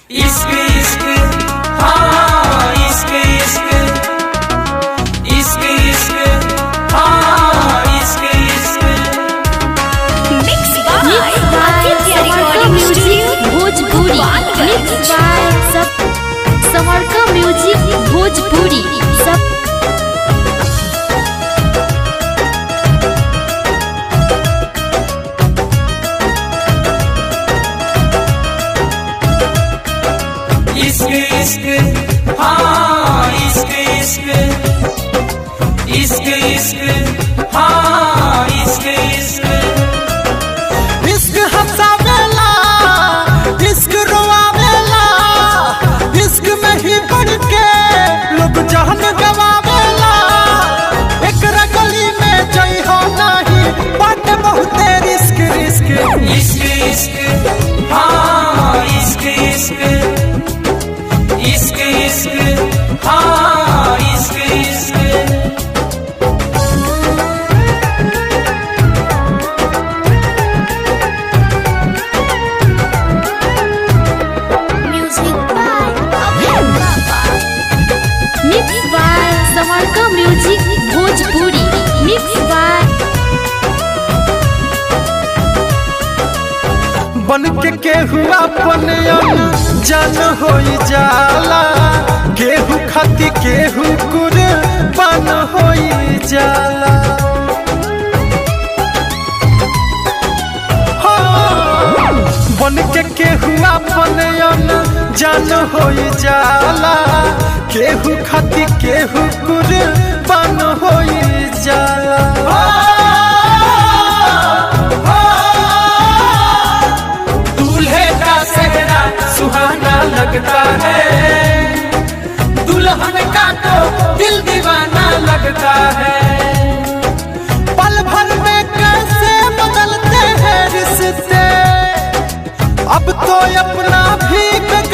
इश्क इश्क हाँ इश्क इश्क इश्क इश्क हाँ इश्क इश्क mix by recording studio Bhojpuri. Mix by Samarka music Bhojpuri. सब इश्क इश्क हाँ इश्क इश्क इश्क इश्क हाँ इश्क इश्क इश्क हंसावेला इश्क रोआवेला इश्क में ही बढ़ के लोग जान गवावेला एकरा गली में जई हो नहीं बात बहुते रिस्क रिस्क इश्क इश्क हाँ इश्क इश्क इश्क इश्क हाँ इश्क इश्क music by mix by Samarka music Bhojpuri. Mix by बन के केहू अपन जान होई जाला केहू खाती केहू कुर्बान होई जाला हो, बन के केहू अपन जान होई जाला केहू खाती केहू कुर्बान होई जाला दूल्हे का सेहरा सुहाना लगता है दुल्हन का तो दिल दीवाना लगता है पल भर में कैसे बदलते हैं रिश्ते अब तो अपना भी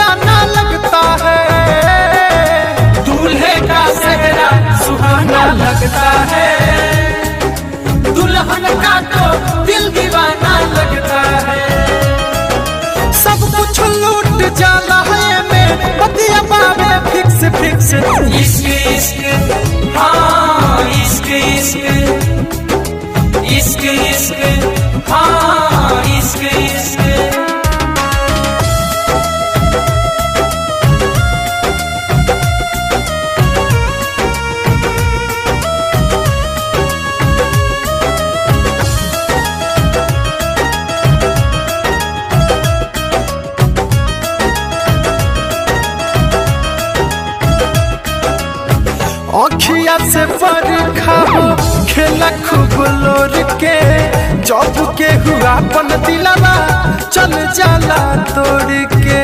गाना लगता है दूल्हे का सेहरा सुहाना लगता है दुल्हन का तो दिल दीवाना लगता है सब कुछ लूट जाला है में पतिया बाबे फिक्स फिक्स इश्क इश्क हाँ इश्क इश्क इश्क इश्क हाँ इश्क इश्क अखिया से बरखा हो खेला खूब लोर के जब के हुआ अपन दिलावा चल जाला तोड़ के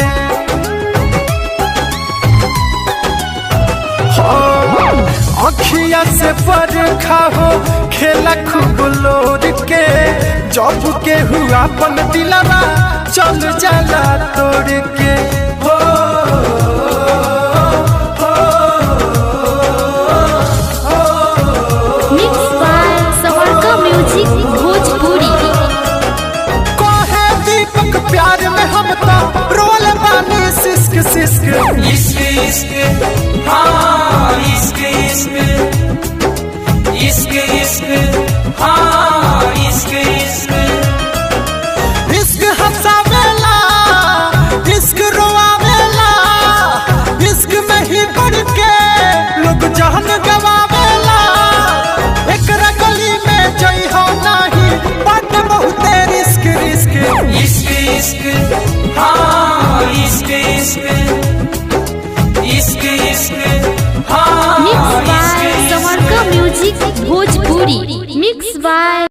अखिया से बरखा हो खेला खूब लोर के जब के हुआ अपन दिलावा चल जाला तोड़ के mix by Samarka music Bhojpuri. कहे दीपक प्यार में हम तो रोल बानी सिस्क सिस्क इश्क इश्क हाँ इश्क इश्क इश्क इश्क हाँ इश्क इश्क इश्क हंसावेला इश्क रोआवेला इश्क में ही बढ़ के लोग जान गवावेला एकरा गली में जई हो नहीं बात बहुते रिस्क रिस्क इश्क इश्क हाँ इश्क इश्क इश्क इश्क हाँ मिक्स इश्क बाय इश्क समरका म्यूजिक भोजपुरी। Mix by